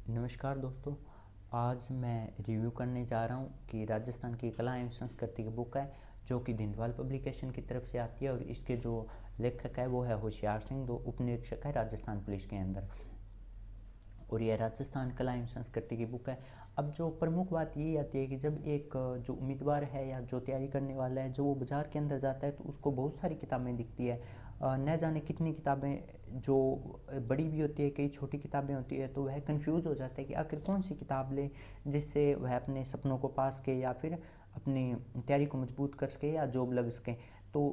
नमस्कार दोस्तों। आज मैं रिव्यू करने जा रहा हूँ कि राजस्थान की कला एवं संस्कृति की बुक है जो कि दिनवाल पब्लिकेशन की तरफ से आती है और इसके जो लेखक है वो है होशियार सिंह, जो उपनिरीक्षक है राजस्थान पुलिस के अंदर। और यह राजस्थान कला एवं संस्कृति की बुक है। अब जो प्रमुख बात ये आती है कि जब एक जो उम्मीदवार है या जो तैयारी करने वाला है, जो वो बाज़ार के अंदर जाता है तो उसको बहुत सारी किताबें दिखती है। न जाने कितनी किताबें, जो बड़ी भी होती है, कई छोटी किताबें होती है, तो वह कंफ्यूज हो जाता है कि आखिर कौन सी किताब ले जिससे वह अपने सपनों को पा सके या फिर अपनी तैयारी को मजबूत कर सके या जॉब लग सके। तो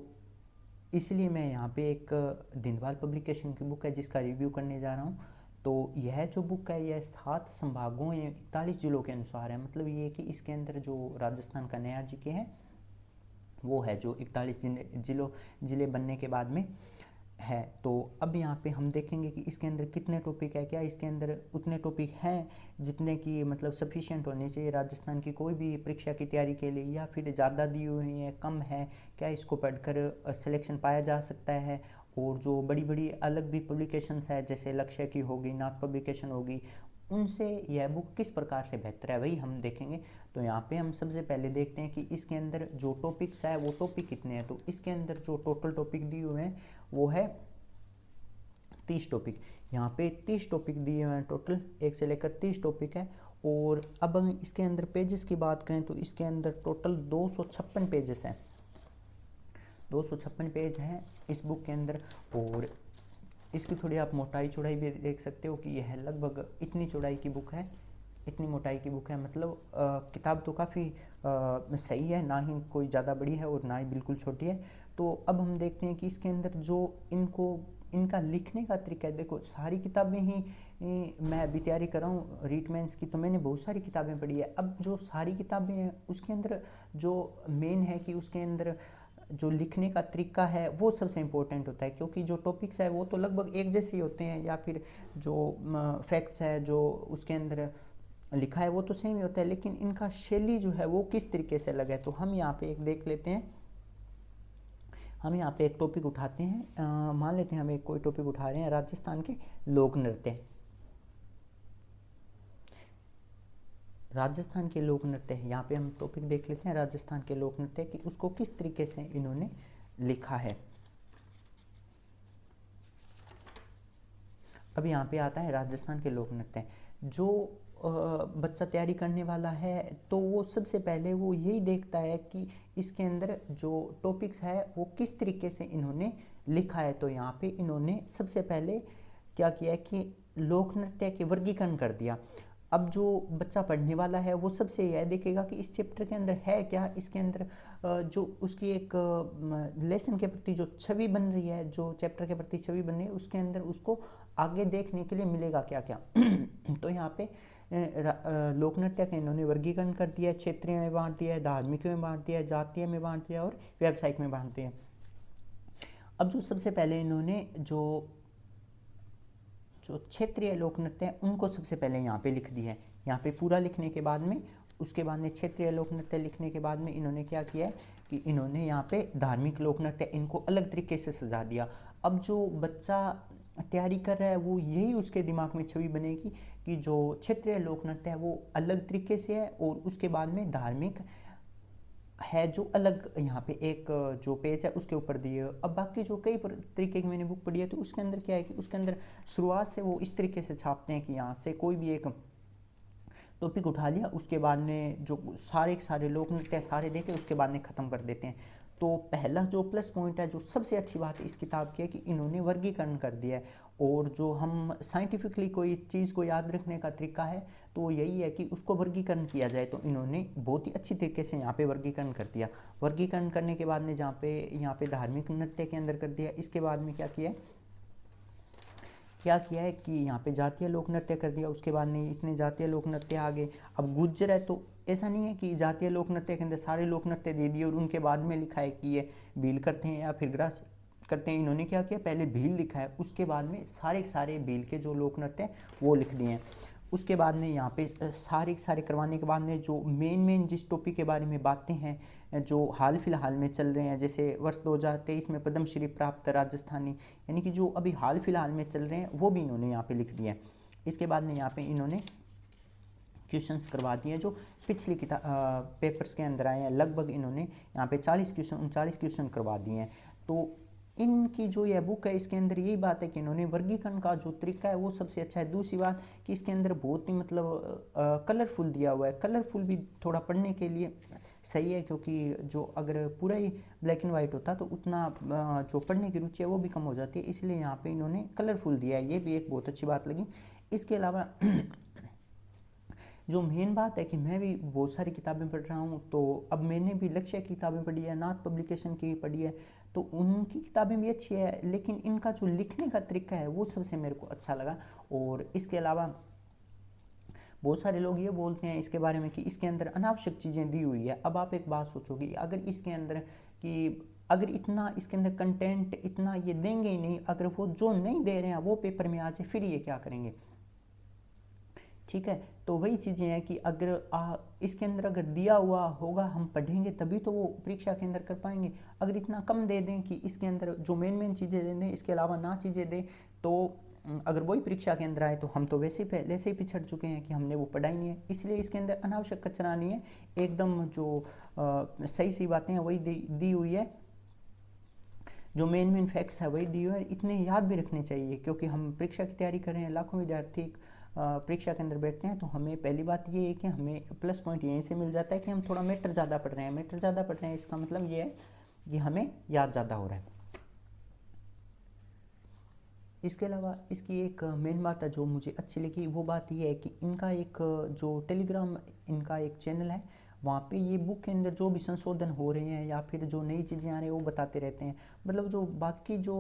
इसलिए मैं यहाँ पे एक दिनवाल पब्लिकेशन की बुक है जिसका रिव्यू करने जा रहा हूँ। तो यह जो बुक है यह 7 संभागों या 41 जिलों के अनुसार है। मतलब ये कि इसके अंदर जो राजस्थान का नया जीके है वो है जो 41 जिले बनने के बाद में है। तो अब यहाँ पे हम देखेंगे कि इसके अंदर कितने टॉपिक है। क्या इसके अंदर उतने टॉपिक हैं जितने की मतलब सफिशिएंट होने चाहिए राजस्थान की कोई भी परीक्षा की तैयारी के लिए, या फिर ज़्यादा दी हुई है, कम है, क्या इसको पढ़कर सिलेक्शन पाया जा सकता है। और जो बड़ी बड़ी अलग भी पब्लिकेशंस है जैसे लक्ष्य की होगी, नाथ पब्लिकेशन होगी, उनसे यह बुक किस प्रकार से बेहतर है वही हम देखेंगे। तो यहाँ पे हम सबसे पहले देखते हैं कि इसके अंदर जो टॉपिक्स है वो टॉपिक कितने हैं। तो इसके अंदर जो टोटल टॉपिक दिए हुए हैं वो है 30 टॉपिक। यहाँ पे 30 टॉपिक दिए हुए हैं, टोटल 1 से लेकर 30 टॉपिक है। और अब हम इसके अंदर पेजेस की बात करें तो इसके अंदर टोटल 256 पेजेस हैं। 256 पेज हैं इस बुक के अंदर। और इसकी थोड़ी आप मोटाई चौड़ाई भी देख सकते हो कि यह लगभग इतनी चौड़ाई की बुक है, इतनी मोटाई की बुक है। मतलब किताब तो काफ़ी सही है, ना ही कोई ज़्यादा बड़ी है और ना ही बिल्कुल छोटी है। तो अब हम देखते हैं कि इसके अंदर जो इनका लिखने का तरीका है। देखो सारी किताबें ही मैं अभी तैयारी कर रहा हूँ रीटमेंस की, तो मैंने बहुत सारी किताबें पढ़ी है। अब जो सारी किताबें हैं उसके अंदर जो मेन है कि उसके अंदर जो लिखने का तरीका है वो सबसे इम्पोर्टेंट होता है, क्योंकि जो टॉपिक्स है वो तो लगभग एक जैसे ही होते हैं, या फिर जो फैक्ट्स है जो उसके अंदर लिखा है वो तो सेम ही होता है, लेकिन इनका शैली जो है वो किस तरीके से अलग है। तो हम यहाँ पे एक देख लेते हैं। हम यहाँ पे एक टॉपिक उठाते हैं, मान लेते हैं हम एक कोई टॉपिक उठा रहे हैं, राजस्थान के लोक नृत्य। राजस्थान के लोक नृत्य है, यहाँ पे हम टॉपिक देख लेते हैं राजस्थान के लोक नृत्य कि उसको किस तरीके से इन्होंने लिखा है। अब यहाँ पे आता है राजस्थान के लोक नृत्य। जो बच्चा तैयारी करने वाला है तो वो सबसे पहले वो यही देखता है कि इसके अंदर जो टॉपिक्स है वो किस तरीके से इन्होंने लिखा है। तो यहाँ पे इन्होंने सबसे पहले क्या किया है कि लोक नृत्य के वर्गीकरण कर दिया। अब जो बच्चा पढ़ने वाला है वो सबसे यह देखेगा कि इस चैप्टर के अंदर है क्या, इसके अंदर जो उसकी एक लेसन के प्रति जो छवि बन रही है, जो चैप्टर के प्रति छवि बन रही है, उसके अंदर उसको आगे देखने के लिए मिलेगा क्या क्या। तो यहाँ पे लोक नृत्य का इन्होंने वर्गीकरण कर दिया है, क्षेत्रीय में बांट दिया है, धार्मिक में बांट दिया है, जातीय में बांट दिया और व्यावसायिक में बांट दिया। अब जो सबसे पहले इन्होंने जो जो क्षेत्रीय लोक नृत्य है उनको सबसे पहले यहाँ पे लिख दी है। यहाँ पे पूरा लिखने के बाद में, उसके बाद में क्षेत्रीय लोक नृत्य लिखने के बाद में इन्होंने क्या किया है कि इन्होंने यहाँ पे धार्मिक लोक नृत्य इनको अलग तरीके से सजा दिया। अब जो बच्चा तैयारी कर रहा है वो यही उसके दिमाग में छवि बनेगी कि जो क्षेत्रीय लोक नृत्य है वो अलग तरीके से है, और उसके बाद में धार्मिक है जो अलग यहाँ पे एक जो पेज है उसके ऊपर दिए। अब बाकी जो कई तरीके की मैंने बुक पढ़ी है तो उसके अंदर क्या है कि उसके अंदर शुरुआत से वो इस तरीके से छापते हैं कि यहाँ से कोई भी एक टॉपिक उठा लिया, उसके बाद में जो सारे सारे लोक नृत्य सारे देखे उसके बाद में ख़त्म कर देते हैं। तो पहला जो प्लस पॉइंट है, जो सबसे अच्छी बात है इस किताब की है कि इन्होंने वर्गीकरण कर दिया है। और जो हम साइंटिफिकली कोई चीज़ को याद रखने का तरीका है तो यही है कि उसको वर्गीकरण किया जाए। तो इन्होंने बहुत ही अच्छी तरीके से यहाँ पे वर्गीकरण कर दिया। वर्गीकरण करने के बाद में जहाँ पे यहाँ पे धार्मिक नृत्य के अंदर कर दिया, इसके बाद में क्या किया है कि यहाँ पे जातीय लोक नृत्य कर दिया। उसके बाद नहीं इतने जातीय लोक नृत्य आ गए। अब गुज्जर है तो ऐसा नहीं है कि जातीय लोक नृत्य के अंदर सारे लोक नृत्य दे दिए और उनके बाद में लिखा है कि ये भील करते हैं या फिर ग्रास करते हैं। इन्होंने क्या किया, पहले भील लिखा है, उसके बाद में सारे सारे भील के जो लोक नृत्य हैं वो लिख दिए हैं। उसके बाद में यहाँ पे सारे सारे करवाने के बाद में जो मेन जिस टॉपिक के बारे में बातें हैं जो हाल फिलहाल में चल रहे हैं, जैसे वर्ष 2023 में पद्मश्री प्राप्त राजस्थानी, यानी कि जो अभी हाल फिलहाल में चल रहे हैं वो भी इन्होंने यहाँ पे लिख दिए हैं। इसके बाद में यहाँ पे इन्होंने क्वेश्चंस करवा दिए जो पिछली किताब पेपर्स के अंदर आए हैं। लगभग इन्होंने यहाँ पे 39 क्वेश्चन करवा दिए हैं। तो इनकी जो यह बुक है इसके अंदर यही बात है कि इन्होंने वर्गीकरण का जो तरीका है वो सबसे अच्छा है। दूसरी बात कि इसके अंदर बहुत ही मतलब कलरफुल दिया हुआ है। कलरफुल भी थोड़ा पढ़ने के लिए सही है, क्योंकि जो अगर पूरा ही ब्लैक एंड वाइट होता तो उतना जो पढ़ने की रुचि है वो भी कम हो जाती है, इसलिए यहाँ पे इन्होंने कलरफुल दिया है, ये भी एक बहुत अच्छी बात लगी। इसके अलावा जो मेन बात है कि मैं भी बहुत सारी किताबें पढ़ रहा हूँ, तो अब मैंने भी लक्ष्य की किताबें पढ़ी है, नाथ पब्लिकेशन की पढ़ी है, तो उनकी किताबें भी अच्छी है, लेकिन इनका जो लिखने का तरीका है वो सबसे मेरे को अच्छा लगा। और इसके अलावा बहुत सारे लोग ये बोलते हैं इसके बारे में कि इसके अंदर अनावश्यक चीज़ें दी हुई है। अब आप एक बात सोचोगे, अगर इसके अंदर कि अगर इतना इसके अंदर कंटेंट इतना ये देंगे ही नहीं, अगर वो जो नहीं दे रहे हैं वो पेपर में आ जाए, फिर ये क्या करेंगे? ठीक है, तो वही चीज़ें हैं कि अगर इसके अंदर अगर दिया हुआ होगा हम पढ़ेंगे तभी तो वो परीक्षा के अंदर कर पाएंगे। अगर इतना कम दे दें कि इसके अंदर जो मेन चीज़ें दे दें, इसके अलावा ना चीज़ें दें, तो अगर वही परीक्षा के अंदर आए तो हम तो वैसे ही पहले से ही पिछड़ चुके हैं कि हमने वो पढ़ा ही नहीं है। इसलिए इसके अंदर अनावश्यक कचरा नहीं है, एकदम जो सही सही बातें हैं वही दी हुई है, जो मेन फैक्ट्स है वही दी हुई है। इतने याद भी रखने चाहिए, क्योंकि हम परीक्षा की तैयारी कर रहे हैं, लाखों विद्यार्थी परीक्षा के अंदर बैठते हैं, तो हमें पहली बात ये है कि हमें प्लस पॉइंट यहीं से मिल जाता है कि हम थोड़ा मैटर ज़्यादा पढ़ रहे हैं। मैटर ज़्यादा पढ़ रहे हैं इसका मतलब ये है कि हमें याद ज़्यादा हो रहा है। इसके अलावा इसकी एक मेन बात है जो मुझे अच्छी लगी, वो बात ये है कि इनका एक जो टेलीग्राम इनका एक चैनल है, वहाँ पे ये बुक के अंदर जो भी संशोधन हो रहे हैं या फिर जो नई चीज़ें आ रही हैं वो बताते रहते हैं। मतलब जो बाकी जो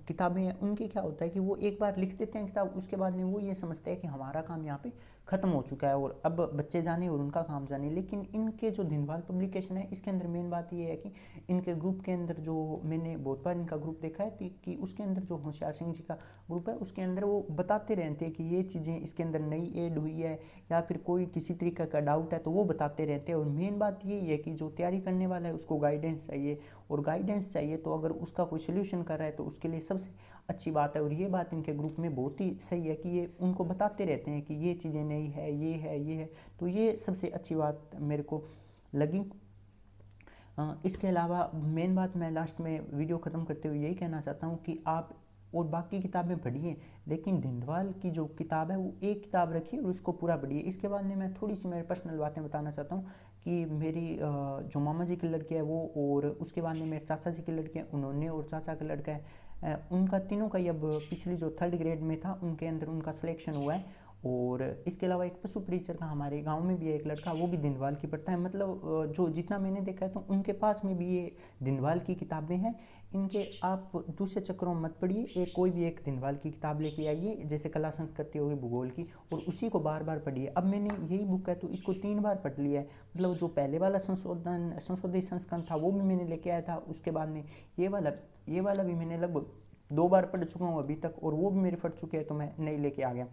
किताबें हैं उनकी क्या होता है कि वो एक बार लिख देते हैं किताब, उसके बाद में वो ये समझते हैं कि हमारा काम यहाँ पे ख़त्म हो चुका है और अब बच्चे जाने और उनका काम जाने। लेकिन इनके जो दिनवाल पब्लिकेशन है इसके अंदर मेन बात ये है कि इनके ग्रुप के अंदर जो मैंने बहुत बार इनका ग्रुप देखा है कि उसके अंदर जो होशियार सिंह जी का ग्रुप है उसके अंदर वो बताते रहते हैं कि ये चीज़ें इसके अंदर नई ऐड हुई है या फिर कोई किसी तरीके का डाउट है तो वो बताते रहते हैं। और मेन बात यही है कि जो तैयारी करने वाला है उसको गाइडेंस चाहिए, और गाइडेंस चाहिए तो अगर उसका कोई सोल्यूशन कर रहा है तो उसके लिए सबसे अच्छी बात है। और ये बात इनके ग्रुप में बहुत ही सही है कि ये उनको बताते रहते हैं कि ये चीज़ें नई है, ये है, ये है, तो ये सबसे अच्छी बात मेरे को लगी। इसके अलावा मेन बात मैं लास्ट में वीडियो ख़त्म करते हुए यही कहना चाहता हूँ कि आप और बाकी किताबें पढ़िए, लेकिन धिंडवाल की जो किताब है वो एक किताब रखिए और उसको पूरा पढ़िए। इसके बाद में मैं थोड़ी सी मेरी पर्सनल बातें बताना चाहता हूँ कि मेरी जो मामा जी की लड़की है वो, और उसके बाद में मेरे चाचा जी की लड़की है उन्होंने, और चाचा का लड़का है उनका, तीनों का ही अब पिछली जो 3rd ग्रेड में था उनके अंदर उनका सिलेक्शन हुआ है। और इसके अलावा एक पशु परिचर का हमारे गांव में भी है एक लड़का, वो भी दिनवाल की पढ़ता है। मतलब जो जितना मैंने देखा है तो उनके पास में भी ये दिनवाल की किताबें हैं। इनके आप दूसरे चक्रों में मत पढ़िए, एक कोई भी एक दिनवाल की किताब लेके आइए, जैसे कला संस्कृति होगी, भूगोल की, और उसी को बार बार पढ़िए। अब मैंने यही बुक है तो इसको 3 बार पढ़ लिया है। मतलब जो पहले वाला संशोधित संस्करण था वो भी मैंने लेके आया था, उसके बाद में ये वाला भी मैंने लगभग 2 बार पढ़ चुका हूँ अभी तक, और वो भी मेरे फट चुके हैं तो मैं नहीं लेके आ गया।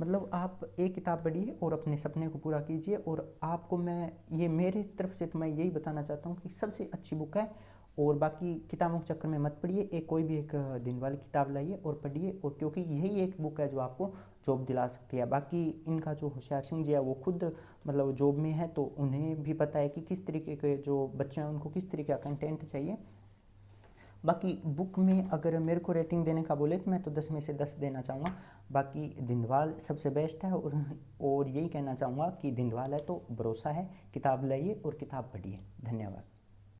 मतलब आप एक किताब पढ़िए और अपने सपने को पूरा कीजिए। और आपको मैं ये मेरी तरफ से तो मैं यही बताना चाहता हूँ कि सबसे अच्छी बुक है, और बाकी किताबों के चक्कर में मत पढ़िए, एक कोई भी एक दिन वाली किताब लाइए और पढ़िए, और क्योंकि यही एक बुक है जो आपको जॉब दिला सकती है। बाकी इनका जो होशियार सिंह जी है वो खुद मतलब जॉब में है, तो उन्हें भी पता है कि किस तरीके के जो बच्चे हैं उनको किस तरीके का कंटेंट चाहिए। बाकी बुक में अगर मेरे को रेटिंग देने का बोले तो मैं तो 10 में से 10 देना चाहूँगा। बाकी दिंदवाल सबसे बेस्ट है, और यही कहना चाहूँगा कि दिंदवाल है तो भरोसा है, किताब लाइए और किताब पढ़िए। धन्यवाद।